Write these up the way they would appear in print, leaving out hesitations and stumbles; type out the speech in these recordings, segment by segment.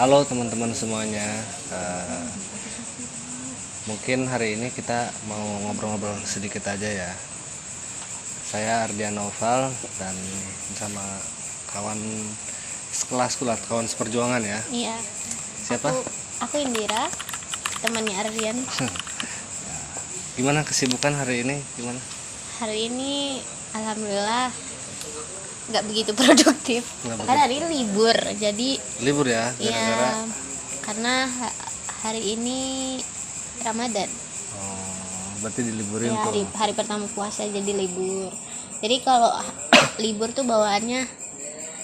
Halo teman-teman semuanya. Eh, Mungkin hari ini kita mau ngobrol-ngobrol sedikit aja ya. Saya Ardian Noval dan bersama kawan sekelasku lah, kawan seperjuangan ya. Iya. Siapa? Aku Indira, temannya Ardian. Gimana kesibukan hari ini? Gimana? Hari ini alhamdulillah nggak begitu produktif. Nggak begitu. Karena hari ini libur, jadi Libur ya, gara-gara. ya karena hari ini Ramadan. Berarti diliburin Ya, tuh. hari pertama puasa jadi libur. Jadi kalau libur tuh bawaannya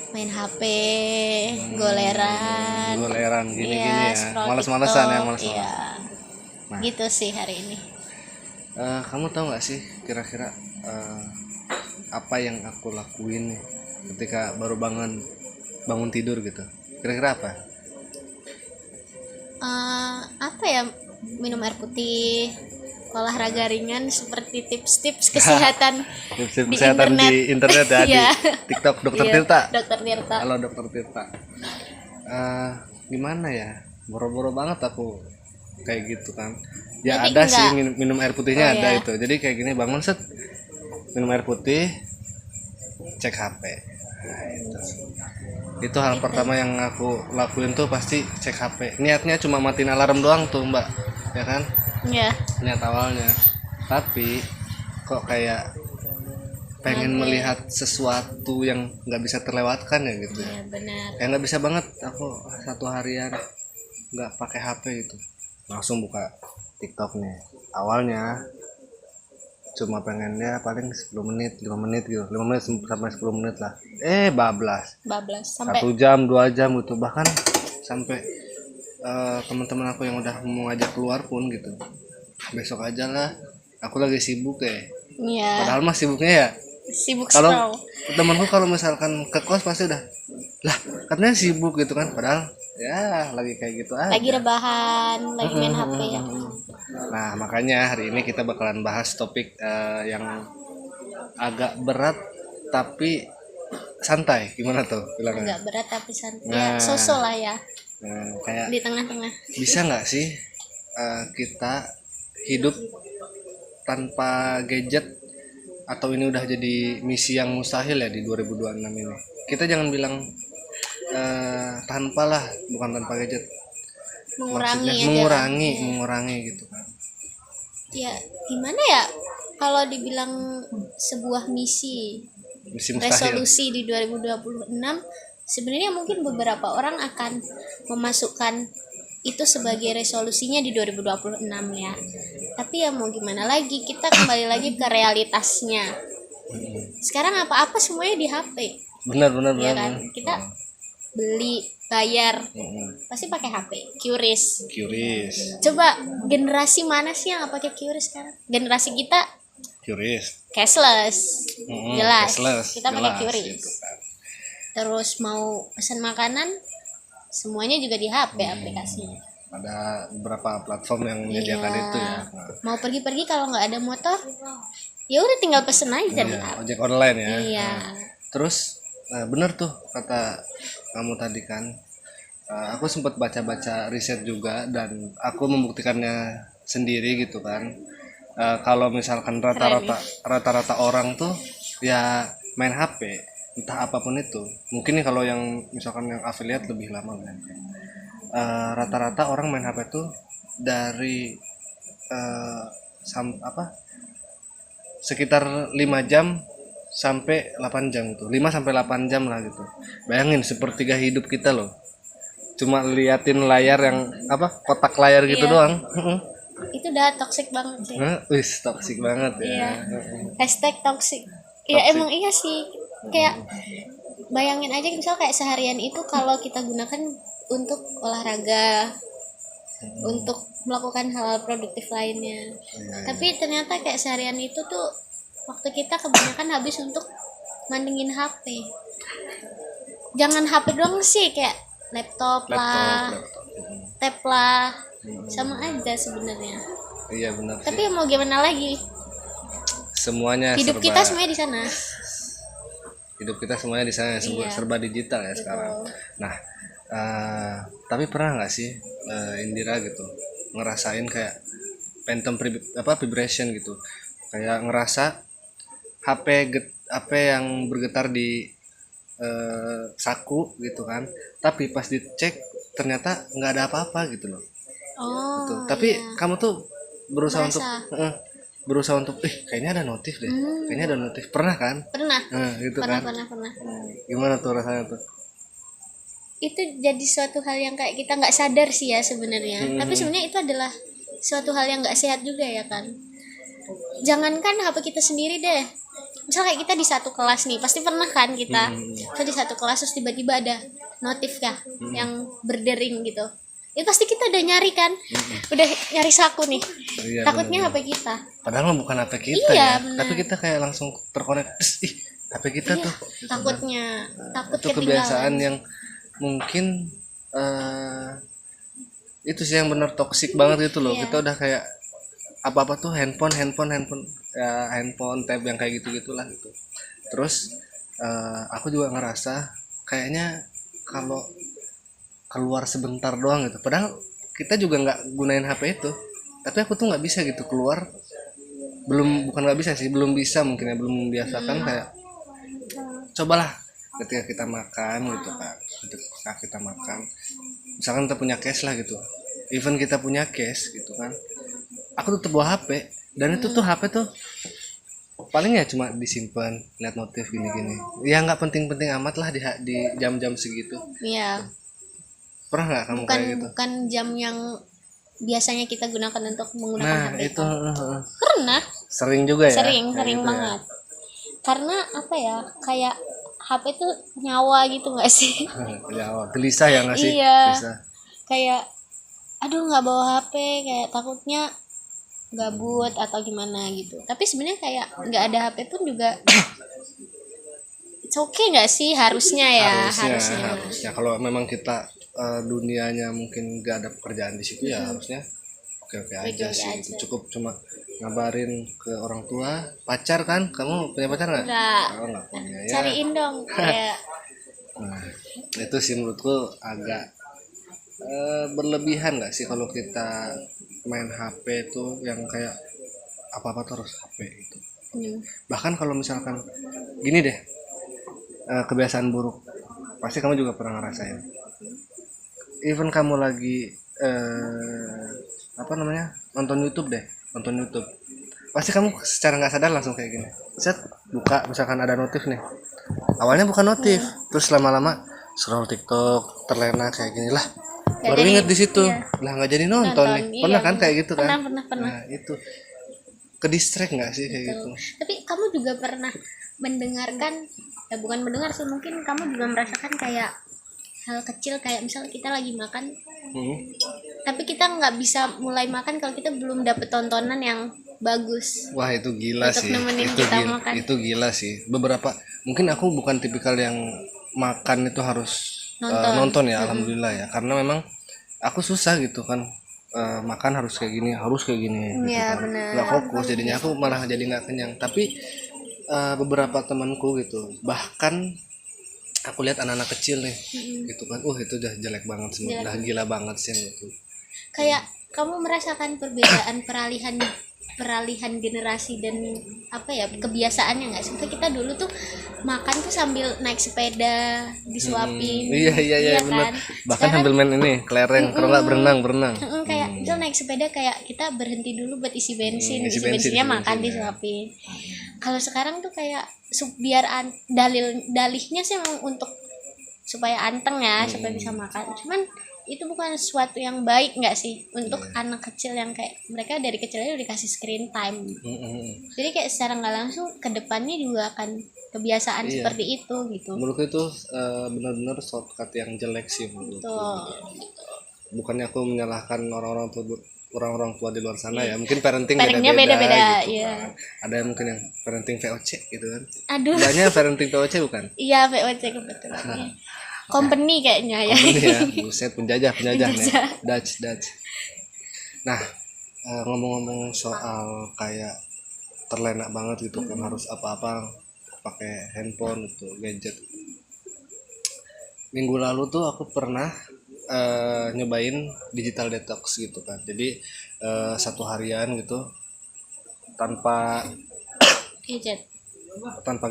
main HP, goleran. Goleran gini-gini Iya, ya. scroll Males-malesan ya, TikTok. males-malesan. Iya. Nah. Gitu sih hari ini. Kamu tahu nggak sih kira-kira apa yang aku lakuin nih ketika baru bangun tidur gitu? Kira-kira apa? Apa ya, minum air putih, olahraga ringan seperti tips-tips kesehatan Tips-tips di kesehatan internet. di internet ya, di Iya. TikTok Dokter Iya, Tirta. Dokter Tirta. Halo Dokter Tirta. Gimana ya? Boro-boro banget aku kayak gitu kan. Ya Tapi ada enggak. sih minum air putihnya Oh, ada iya. itu. Jadi kayak gini bangun set minum air putih, cek HP. Nah, itu hal pertama yang aku lakuin tuh pasti cek HP. Niatnya cuma matiin alarm doang tuh Mbak, ya kan? Iya. Niat awalnya. Tapi kok kayak pengen Oke. melihat sesuatu yang nggak bisa terlewatkan ya gitu ya. Iya, benar. Kayak nggak bisa banget aku satu harian nggak pakai HP gitu. Langsung buka TikTok nih. Awalnya cuma pengennya paling 10 menit 5 menit gitu, 5 menit sampai 10 menit lah, bablas Bablas sampai 1 jam 2 jam gitu, bahkan sampai teman-teman aku yang udah mau ngajak keluar pun gitu, besok aja lah aku lagi sibuk ya, iya, padahal mah sibuknya ya sibuk kalau scroll. temanku kalau misalkan ke kos pasti udah lah katanya sibuk gitu kan, padahal ya lagi kayak gitu aja. Lagi rebahan, lagi main HP ya. Nah makanya hari ini kita bakalan bahas topik yang agak berat tapi santai, gimana tuh bilangnya? Agak berat tapi santai. Nah. Ya, sosok lah ya, Kayak di tengah-tengah. bisa nggak sih kita hidup tanpa gadget, atau ini udah jadi misi yang mustahil ya di 2026 ini? Kita jangan bilang tanpa lah, bukan tanpa gadget. Mengurangi Maksudnya aja. mengurangi gitu kan. Ya, gimana ya? Kalau dibilang sebuah misi, Misi mustahil. resolusi di 2026, sebenarnya mungkin beberapa orang akan memasukkan itu sebagai resolusinya di 2026 ya. Tapi ya mau gimana lagi, kita kembali lagi ke realitasnya. Sekarang apa-apa semuanya di HP, Benar ya kan? Kita beli, bayar, pasti pakai HP. Curious. Coba generasi mana sih yang nggak pakai QRIS sekarang? Generasi kita cashless, jelas. Cashless, Kita pakai jelas, QRIS. gitu kan. Terus mau pesan makanan, semuanya juga di HP aplikasinya. Ada beberapa platform yang menyediakan Iya. itu ya. Nah, Mau pergi-pergi kalau nggak ada motor, ya udah tinggal pesen aja di iya, app. ojek online ya. Iya. Terus bener tuh kata kamu tadi kan. Aku sempat baca-baca riset juga dan aku membuktikannya sendiri gitu kan. Kalau misalkan rata-rata orang tuh ya main HP, entah apapun itu. Mungkin nih kalau yang misalkan yang affiliate lebih lama kan. Rata-rata orang main HP tuh dari sekitar 5 jam sampai 8 jam gitu. 5 sampai 8 jam lah gitu. Bayangin sepertiga hidup kita loh. Cuma liatin layar yang kotak layar gitu Iya. doang. Itu udah toxic banget sih. Wis toksik banget ya. Iya. Hashtag toxic. Ya Toxic. emang iya sih. Kayak bayangin aja misal kayak seharian itu kalau kita gunakan untuk olahraga, untuk melakukan hal produktif lainnya. Tapi ternyata kayak seharian itu tuh waktu kita kebanyakan habis untuk mandingin HP. Jangan HP doang sih, kayak laptop lah, tab lah, sama aja sebenarnya. Iya benar Tapi sih. mau gimana lagi? Semuanya Hidup serba kita semuanya di sana. hidup kita semuanya di sana, Iya. serba digital ya Gitu. sekarang. Nah, Tapi pernah nggak sih Indira gitu ngerasain kayak vibration gitu, kayak ngerasa HP yang bergetar di saku gitu kan, tapi pas dicek ternyata nggak ada apa-apa gitu loh. Gitu. Oh Tapi iya, kamu tuh berusaha untuk merasa. berusaha untuk kayaknya ada notif deh, kayaknya ada notif, pernah kan? Pernah, Gitu pernah, kan. pernah, pernah. Gimana tuh rasanya tuh? Itu jadi suatu hal yang kayak kita nggak sadar sih ya sebenarnya. Tapi sebenarnya itu adalah suatu hal yang nggak sehat juga ya kan. Jangankan HP kita sendiri deh. Misal kayak kita di satu kelas nih, pasti pernah kan kita di satu kelas terus tiba-tiba ada notif kah yang berdering gitu. Itu pasti kita udah nyari kan, udah nyari saku nih. Iya, Takutnya bener-bener. HP kita. Padahal mah bukan HP kita Iya, ya, benar. tapi kita kayak langsung terkonek. Ih, HP kita Iya, tuh. takutnya, takut Itu kebiasaan ketinggalan. yang mungkin itu sih yang bener toksik banget gitu loh. Iya. Kita udah kayak apa-apa tuh handphone ya, handphone tab yang kayak gitu gitulah gitu. Terus aku juga ngerasa kayaknya kalau keluar sebentar doang gitu, padahal kita juga nggak gunain HP itu, tapi aku tuh nggak bisa gitu keluar, bukan nggak bisa sih, belum bisa mungkin ya, belum membiasakan kayak cobalah ketika kita makan gitu kan, ketika kita makan misalkan kita punya cash lah gitu, even kita punya cash gitu kan, aku tetap bawa HP, dan itu tuh HP tuh paling ya cuma disimpan, lihat notif gini-gini ya, nggak penting-penting amat lah di jam-jam segitu. Iya, Pernah nggak kamu bukan kayak gitu? bukan jam yang biasanya kita gunakan untuk menggunakan Nah HP itu pernah, sering juga ya, sering kayak sering gitu ya. banget. Karena apa ya, kayak HP tuh nyawa gitu nggak sih? Ya, gelisah ya nggak sih? Iya, Gelisah. kayak aduh nggak bawa HP, kayak takutnya gabut atau gimana gitu. Tapi sebenarnya kayak nggak ada HP pun juga it's okay nggak sih, harusnya ya, Harusnya kalau memang kita dunianya mungkin nggak ada pekerjaan di situ ya harusnya oke aja Oke-oke sih. aja. Itu cukup cuma ngabarin ke orang tua, pacar kan? Kamu punya pacar nggak? Nggak, Oh, nggak punya ya. cariin dong kayak Nah, itu sih menurutku agak berlebihan nggak sih kalau kita main HP tuh yang kayak apa-apa terus HP itu. Bahkan kalau misalkan gini deh, kebiasaan buruk pasti kamu juga pernah ngerasain. Even kamu lagi apa namanya, nonton YouTube deh, nonton YouTube, pasti kamu secara nggak sadar langsung kayak gini, set buka misalkan ada notif nih, awalnya bukan notif, terus lama-lama scroll TikTok, terlena kayak gini lah, Nggak baru jadi, inget di situ iya. lah nggak jadi nonton Nonton, nih. iya, Pernah kan bener. kayak gitu kan? Pernah. Nah itu ke distract nggak sih kayak gitu? Tapi kamu juga pernah mendengarkan, ya bukan mendengar sih, mungkin kamu juga merasakan kayak hal kecil, kayak misalnya kita lagi makan tapi kita nggak bisa mulai makan kalau kita belum dapet tontonan yang bagus. Wah itu gila Untuk sih, nemenin itu kita gila, makan. itu gila sih. Beberapa mungkin aku bukan tipikal yang makan itu harus nonton ya, alhamdulillah ya, karena memang aku susah gitu kan, makan harus kayak gini gitu Iya, kan, benar. nggak fokus, jadinya aku malah jadi nggak kenyang. Tapi beberapa temanku gitu, bahkan aku lihat anak-anak kecil nih gitu kan, itu udah jelek banget sih, udah gila banget sih itu. Kayak kamu merasakan perbedaan peralihan generasi dan apa ya, kebiasaannya nggak sih? Kita dulu tuh makan tuh sambil naik sepeda disuapin. Iya benar. Kan? Bahkan sambil main ini kelereng, kalau nggak berenang. Kayak misal naik sepeda kayak kita berhenti dulu buat isi bensin, isi bensin, bensinnya isi makan bensin, ya. disuapin. Kalau sekarang tuh kayak biar dalihnya sih emang untuk supaya anteng ya, supaya bisa makan. Cuman itu bukan sesuatu yang baik nggak sih untuk anak kecil yang kayak mereka dari kecilnya udah dikasih screen time. Jadi kayak secara nggak langsung kedepannya juga akan kebiasaan seperti itu gitu. Menurutku itu benar-benar shortcut yang jelek sih menurutku. Tuh. Bukannya aku menyalahkan orang-orang tua di luar sana ya, mungkin parenting Parentingnya beda-beda, gitu. iya. Ada yang mungkin yang parenting VOC gitu kan. Aduh. Banyak parenting VOC bukan? Iya, VOC kebetulan. Company kayaknya ya. Ini ya, buset, penjajah nih. Dutch. Nah, ngomong-ngomong soal kayak terlena banget gitu kan, harus apa-apa pakai handphone itu, gadget. Minggu lalu tuh aku pernah nyobain digital detox gitu kan. Jadi 1 harian gitu tanpa gadget.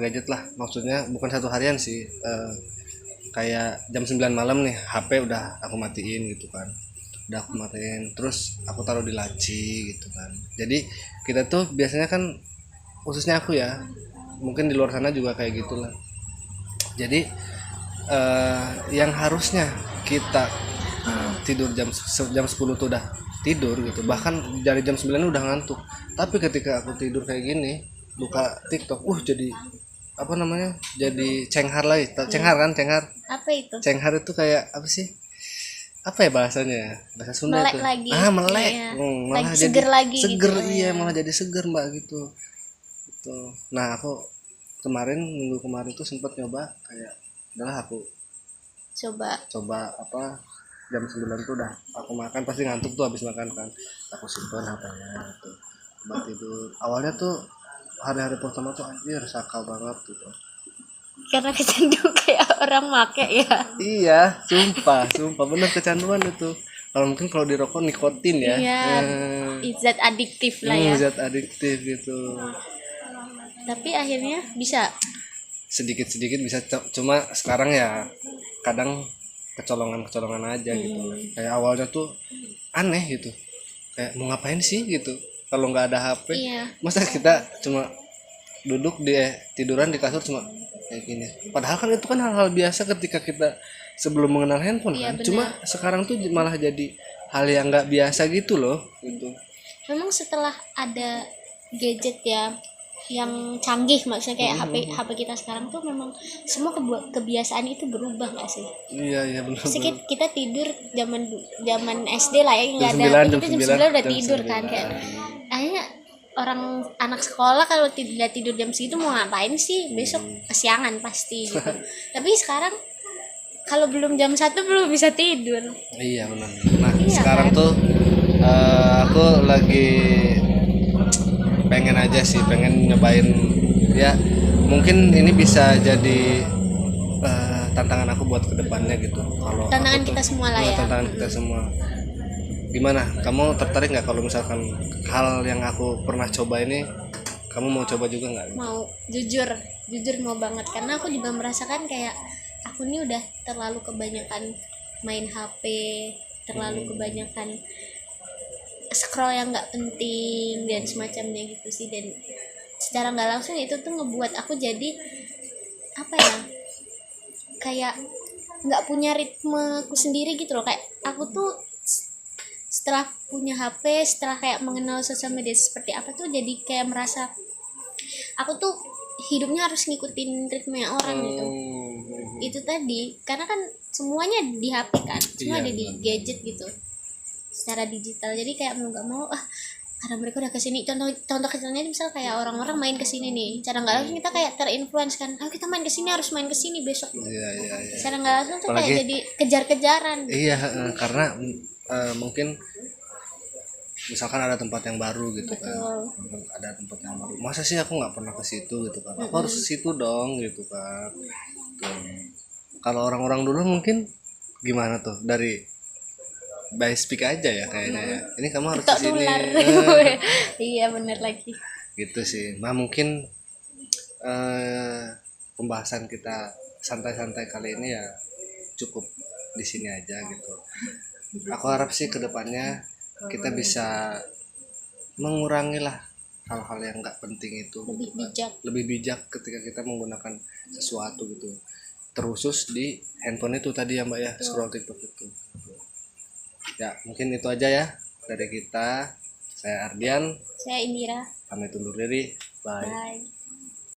gadget lah, maksudnya bukan 1 harian sih, kayak jam 9 malam nih HP udah aku matiin gitu kan, udah aku matiin, terus aku taruh di laci gitu kan. Jadi kita tuh biasanya kan, khususnya aku ya, mungkin di luar sana juga kayak gitulah. Jadi yang harusnya kita tidur jam 10 tuh udah tidur gitu, bahkan dari jam 9 udah ngantuk, tapi ketika aku tidur kayak gini buka TikTok, jadi apa namanya, jadi cenghar lagi. Cenghar kan, cenghar. Apa itu? Cenghar itu kayak apa sih, apa ya bahasanya, bahasa Sunda Melek itu lagi. melek. Iya. Malah Lagi jadi seger lagi seger gitu. iya, Ya. malah jadi seger mbak gitu. Nah aku minggu kemarin tuh sempat nyoba kayak, udahlah aku Coba. apa, jam 9 tuh udah aku makan, pasti ngantuk tuh habis makan kan, aku simpen HP-nya gitu, buat tidur. Awalnya tuh hari-hari pertama tuh anjir sakau banget gitu. Karena kecanduan kayak orang make ya. Iya, sumpah bener kecanduan itu. Kalau di rokok nikotin ya. Iya. Zat adiktif lah ya. Zat adiktif gitu. Tapi akhirnya bisa. Sedikit-sedikit bisa, cuma sekarang ya kadang kecolongan aja gitu. Kayak awalnya tuh aneh gitu. Kayak mau ngapain sih gitu. Kalau nggak ada HP, Iya. masa kita cuma duduk di tiduran di kasur cuma kayak gini. Padahal kan itu kan hal-hal biasa ketika kita sebelum mengenal handphone Iya, kan. benar. Cuma sekarang tuh malah jadi hal yang nggak biasa gitu loh gitu. Memang setelah ada gadget ya yang canggih, maksudnya kayak HP kita sekarang tuh memang semua kebiasaan itu berubah nggak sih? Iya benar. Pasti kita tidur zaman SD lah ya, nggak Jam ada 9, kita jam 9 udah jam tidur kan, kayak akhirnya orang anak sekolah kalau tidak tidur jam segitu mau ngapain sih, besok kesiangan pasti gitu. Tapi sekarang kalau belum jam 1 belum bisa tidur. Iya benar. Nah Iya, sekarang kan? tuh aku lagi pengen nyobain ya, mungkin ini bisa jadi tantangan aku buat kedepannya gitu. Kalau Tantangan aku tuh, kita semua lah ya. tantangan kita semua. Gimana, kamu tertarik nggak kalau misalkan hal yang aku pernah coba ini kamu mau coba juga nggak? Mau, jujur mau banget, karena aku juga merasakan kayak aku ini udah terlalu kebanyakan main HP, terlalu kebanyakan scroll yang nggak penting dan semacamnya gitu sih. Dan secara nggak langsung itu tuh ngebuat aku jadi apa ya, kayak nggak punya ritmeku sendiri gitu loh. Kayak aku tuh setelah punya HP, setelah kayak mengenal sosial media seperti apa tuh, jadi kayak merasa aku tuh hidupnya harus ngikutin ritme orang gitu. Itu tadi karena kan semuanya di HP kan, semua ada di gadget gitu secara digital. Jadi kayak mau nggak mau karena mereka udah kesini, contoh kecilnya misal kayak orang-orang main kesini nih, cara nggak langsung kita kayak terinfluence kan, ayo kita main kesini, harus main kesini besok. Iya. Cara nggak langsung tuh Apalagi, kayak jadi kejar-kejaran. Iya, karena mungkin misalkan ada tempat yang baru gitu. Betul. Kan, ada tempat yang baru, masa sih aku nggak pernah ke situ gitu kan, aku harus ke situ dong gitu kan. Tuh. Kalau orang-orang dulu mungkin gimana tuh, dari by speak aja ya kayaknya ya, ini kamu harus Tok ke sini. tular. Iya bener lagi. Gitu sih. Nah mungkin pembahasan kita santai-santai kali ini ya cukup di sini aja gitu. Aku harap sih kedepannya kita bisa mengurangi lah hal-hal yang nggak penting itu, Lebih gitu kan. bijak. Lebih bijak ketika kita menggunakan sesuatu gitu, terusus di handphone itu tadi ya mbak ya, scroll TikTok itu. Ya mungkin itu aja ya dari kita. Saya Ardian, Saya Indira. pamit undur diri, bye. Bye.